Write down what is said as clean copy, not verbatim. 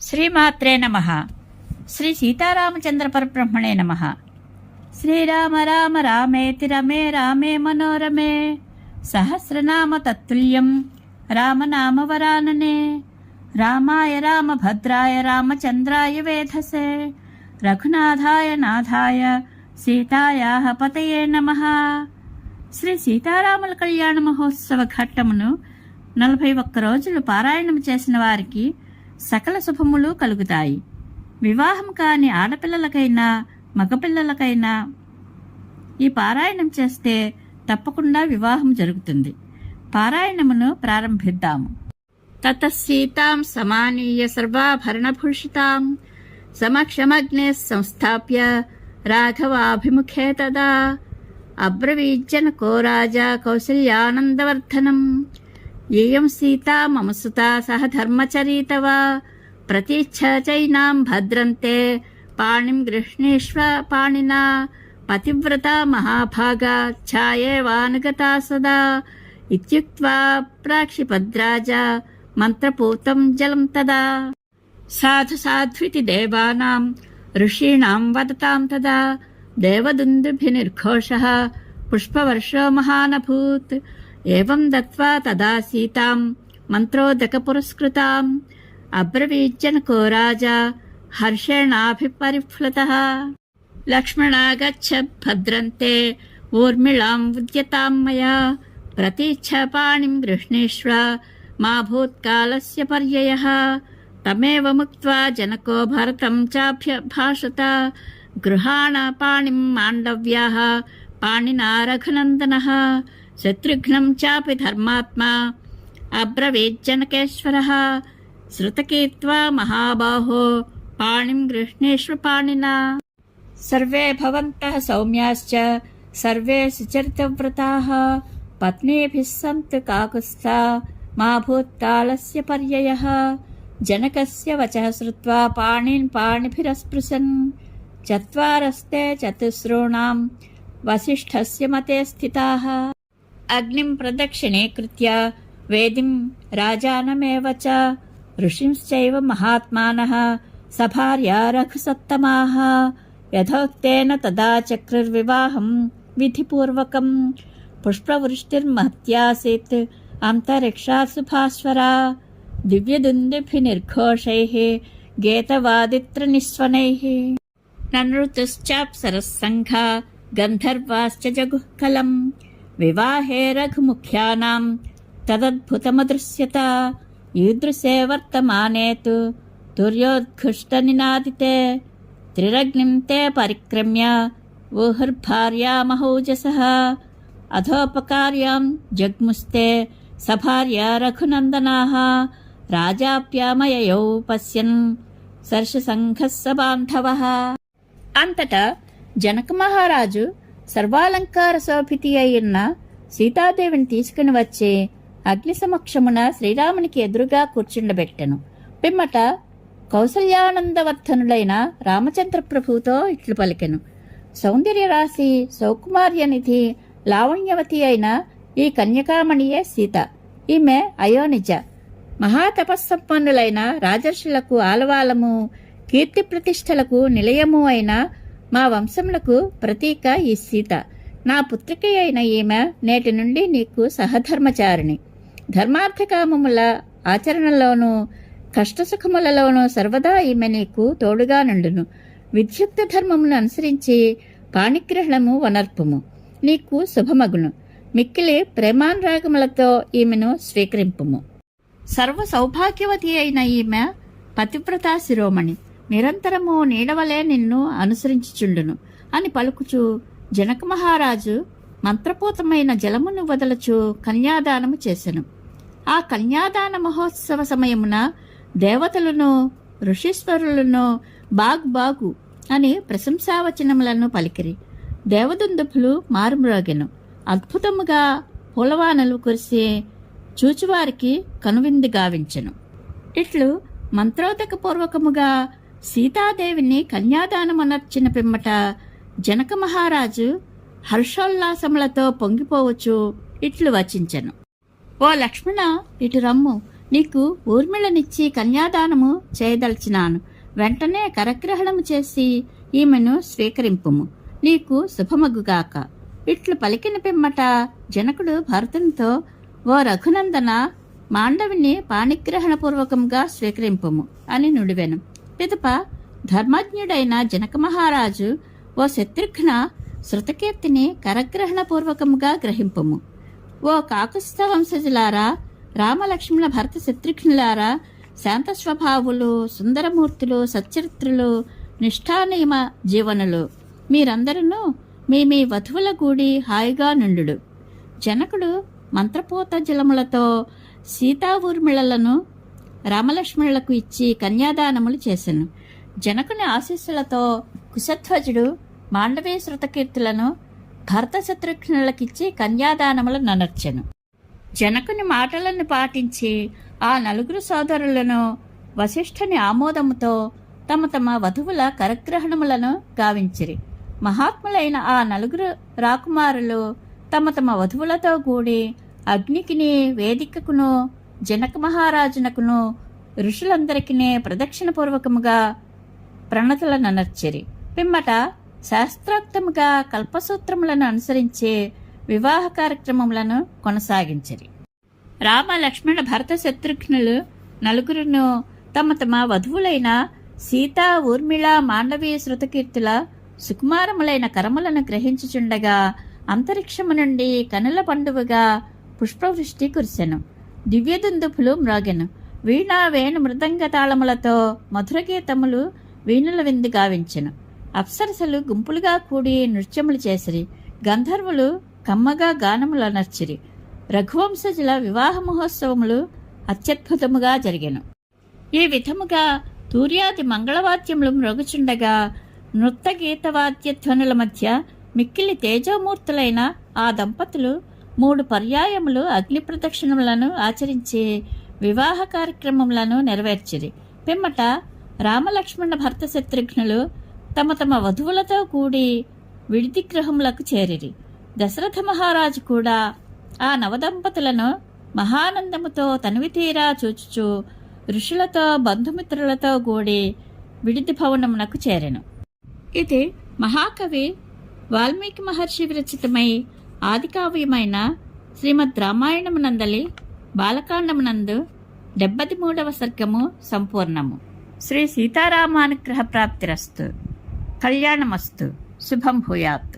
శ్రీమాత్రే నమః. శ్రీ సీతారామచంద్ర పరబ్రహ్మణే నమః. శ్రీరామ రామ రామేతి రమే రామే మనోరమే సహస్రనామ తత్తుల్యం రామనామ వరాననే. రామాయ రామభద్రాయ రామచంద్రాయ వేధసే రఘునాథాయ నాథాయ సీతాయాః పతయే నమః. శ్రీ సీతారాముల కళ్యాణ మహోత్సవ ఘట్టమును 41 రోజులు పారాయణం చేసిన వారికి సకల శుభములు కలుగుతాయి. వివాహం కాని ఆడపిల్లలకైనా మగపిల్లలకైనా ఈ పారాయణం చేస్తే తప్పకుండా వివాహం జరుగుతుంది. పారాయణమును ప్రారంభిద్దాము. తతః సీతాం సమానీయ సర్వాభరణభూషితాం సమక్షమగ్నే సంస్థాప్య రాఘవాభిముఖే తదా అబ్రవీజ్జనకో రాజా కౌసల్యానందవర్ధనం. ఏయం సీతా మమ సుతా సహ ధర్మచరీతవా ప్రతీచ్ఛ చైనాం భద్రంతే పాణిం గృహ్ణీష్వ పాణినా పతివ్రతా మహాభాగా ఛాయేవానుగతా సదా ఇత్యుక్త్వా ప్రాక్షిపద్రాజా మంత్రపూతం జలం తదా. సాధు సాధ్వితి దేవానాం ఋషీణాం వదతాం తదా దేవదుందుభిర్ఘోషః పుష్పవర్షో మహానభూత్. ఏవం దత్వా తదా సీతాం మంత్రోదక పురస్కృతాం అబ్రవీజ్జనకో రాజా హర్షేణాభిపరిఫ్లుతః. లక్ష్మణా గచ్చ భద్రంతే ఊర్మిళాం ఉద్యతాం మయా ప్రతీచ్ఛ పాణిం గృహ్ణీష్వ మా భూత్కాలస్య పర్యయః. తమేవ ముక్త్వా జనకో భరతం చాభ్యభాషత గృహాణ పాణిం మాండవ్యాః పాణినా రఘునందనః. శత్రుఘ్నం చాపి ధర్మాత్మా అబ్రవీజ్జనకేశ్వరః. శ్రుతకీర్త్వా మహాబాహో పాణిం గృహ్ణీష్వ పాణినా. సర్వే భవంతః సౌమ్యాశ్చ సర్వే సుచరితవ్రతాః పత్నీభిః సంతు కాకుత్స్థా మా భూత్కాలస్య పర్యయః. జనకస్య వచః శ్రుత్వా పాణీన్ పాణిభిరస్పృశన్ చత్వారస్తే చతుస్రూణాం వసిష్ఠస్య మతే స్థితాః. అగ్నిం ప్రదక్షిణీకృత్య వేదిం రాజానమేవ చ ఋషింశ్చైవ మహాత్మానః సభార్యా రఘుసత్తమాః. యథోక్తేన తదా చక్రుర్వివాహం విధిపూర్వకం పుష్పవృష్టిర్మహత్యాసీత్ అంతరిక్షాత్సు భాస్వరా. దివ్యదుందుభిర్ఘోషైః గేతవాదిత్రనిస్వనైః ననృతుశ్చాప్సరస్సంఘా గంధర్వాశ్చ జగుఃకలం. వివాహే రఘుముఖ్యానాం తదద్భుతమదృశ్యత. ఈదృశే వర్తమానే తు తుర్యోద్ఘుష్టనినాదితే త్రిరగ్నిం తే పరిక్రమ్య ఊహుర్భార్యా మహౌజసః. అధోపకార్యాం జగ్ముస్తే సభార్యా రఘునందనాః. రాజాప్యామయయౌ పశ్యన్ సర్షసంఘస్స బాంధవః. అంతటా జనక మహారాజు సర్వాలంకార శోభితి అయిన సీతాదేవిని తీసుకుని వచ్చి అగ్ని సమక్షమున శ్రీరామునికి ఎదురుగా కూర్చుండబెట్టెను. పిమ్మట కౌసల్యానందవర్ధనుడైన రామచంద్ర ప్రభువుతో ఇట్లు పలికెను. సౌందర్యరాశి సౌకుమార్యనిధి లావణ్యవతి అయిన ఈ కన్యకామణియే సీత. ఈమె అయోనిజ. మహాతపస్సంపన్నులైన రాజర్షులకు ఆలవాలము కీర్తి ప్రతిష్టలకు నిలయము అయిన మా వంశములకు ప్రతీక ఈ సీత. నా పుత్రిక అయిన ఈమె నేటి నుండి నీకు సహధర్మచారిణి. ధర్మార్థకామముల ఆచరణలోనూ కష్టసుఖములలోనూ సర్వదా ఈమె నీకు తోడుగా నుండును. విద్యుక్త ధర్మమును అనుసరించి పాణిగ్రహణము వనర్పుము. నీకు శుభమగును. మిక్కిలి ప్రేమానురాగములతో ఈమెను స్వీకరింపుము. సర్వ సౌభాగ్యవతి అయిన ఈమె పతివ్రతా శిరోమణి. నిరంతరము నీడవలే నిన్ను అనుసరించుచుండును అని పలుకుచు జనక మహారాజు మంత్రపూతమైన జలమును వదలచు కన్యాదానము చేసెను. ఆ కన్యాదాన మహోత్సవ సమయమున దేవతలను ఋషీశ్వరులను బాగు బాగు అని ప్రశంసావచనములను పలికిరి. దేవదుందుభులు మారుమ్రోగెను. అద్భుతముగా పూలవానలు కురిసి చూచువారికి కనువిందు గావించెను. ఇట్లు మంత్రోదక పూర్వకముగా సీతాదేవిని కన్యాదానమనర్చిన పిమ్మట జనక మహారాజు హర్షోల్లాసములతో పొంగిపోవచ్చు ఇట్లు వచించెను. ఓ లక్ష్మణ, ఇటు రమ్ము. నీకు ఊర్మిళనిచ్చి కన్యాదానము చేయదలిచినాను. వెంటనే కరగ్రహణము చేసి ఈమెను స్వీకరింపుము. నీకు శుభమగుగాక. ఇట్లు పలికిన పిమ్మట జనకుడు భరతునితో, ఓ రఘునందన, మాండవిని పాణిగ్రహణపూర్వకంగా స్వీకరింపుము అని నుడివెను. పిదప ధర్మజ్ఞుడైన జనక మహారాజు, ఓ శత్రుఘ్న, శృతకీర్తిని కరగ్రహణపూర్వకంగా గ్రహింపుము. ఓ కాకుస్థ వంశజులారా, రామలక్ష్మణ భరత శత్రుఘ్నులారా, శాంత స్వభావులు, సుందరమూర్తులు, సచ్చరిత్రులు, నిష్ఠానియమ జీవనులు, మీరందరూ మీ మీ వధువుల గూడి హాయిగా నుండు. జనకుడు మంత్రపోత జలములతో సీతా ఊర్మిళలను రామలక్ష్మణులకు ఇచ్చి కన్యాదానములు చేసెను. జనకుని ఆశీస్సులతో కుశధ్వజుడు మాండవీ శృతకీర్తులను భరత శత్రుఘ్నులకిచ్చి కన్యాదానములు ననర్చెను. జనకుని మాటలను పాటించి ఆ నలుగురు సోదరులను వశిష్ఠుని ఆమోదముతో తమ తమ వధువుల కరగ్రహణములను గావించిరి. మహాత్ములైన ఆ నలుగురు రాకుమారులు తమ తమ వధువులతో కూడి అగ్నికిని, వేదికకును, జనక మహారాజునకును, ఋషులందరికీ ప్రదక్షిణపూర్వకముగా ప్రణతులనర్చిరి. పిమ్మట శాస్త్రోక్తముగా కల్పసూత్రములను అనుసరించే వివాహ కార్యక్రమములను కొనసాగించిరి. రామ, లక్ష్మణ, భరత శత్రుఘ్నులు నలుగురును తమ తమ వధువులైన సీత, ఊర్మిళ, మాండవీ శృతకీర్తుల సుకుమారములైన కరములను గ్రహించుచుండగా అంతరిక్షము నుండి కనుల పండువగా పుష్పవృష్టి కురిసెను. దివ్యదుందుపులు మ్రోగెను. వీణ, వేణు, మృదంగ తాళములతో మధురగీతములు వీణుల విందు గావించెను. అప్సరసలు గుంపులుగా కూడి నృత్యములు చేసిరి. గంధర్వులు కమ్మగా గానములనర్చిరి. రఘువంశజుల వివాహ మహోత్సవములు అత్యద్భుతముగా జరిగెను. ఈ విధముగా తూర్యాది మంగళవాద్యములు మ్రోగుచుండగా నృత్య గీతవాద్యధ్వనుల మధ్య మిక్కిలి తేజోమూర్తులైన ఆ దంపతులు 3 పర్యాయములు అగ్ని ప్రదక్షిణములను ఆచరించి వివాహ కార్యక్రమములను నెరవేర్చిరి. పిమ్మట రామలక్ష్మణ భరత శత్రుఘ్నులు తమ తమ వధువులతో కూడి విడిది గృహములకు చేరిరి. దశరథ మహారాజు కూడా ఆ నవదంపతులను మహానందముతో తనివితీరా చూచుచు ఋషులతో బంధుమిత్రులతో కూడి విడిది భవనమునకు చేరెను. ఇది మహాకవి వాల్మీకి మహర్షి విరచితమై ఆదికావ్యమైన శ్రీమద్ రామాయణమునందలి బాలకాండమునందు 73వ సర్గము సంపూర్ణము. శ్రీ సీతారామానుగ్రహ ప్రాప్తిరస్తు. కళ్యాణమస్తు. శుభం భూయాత్.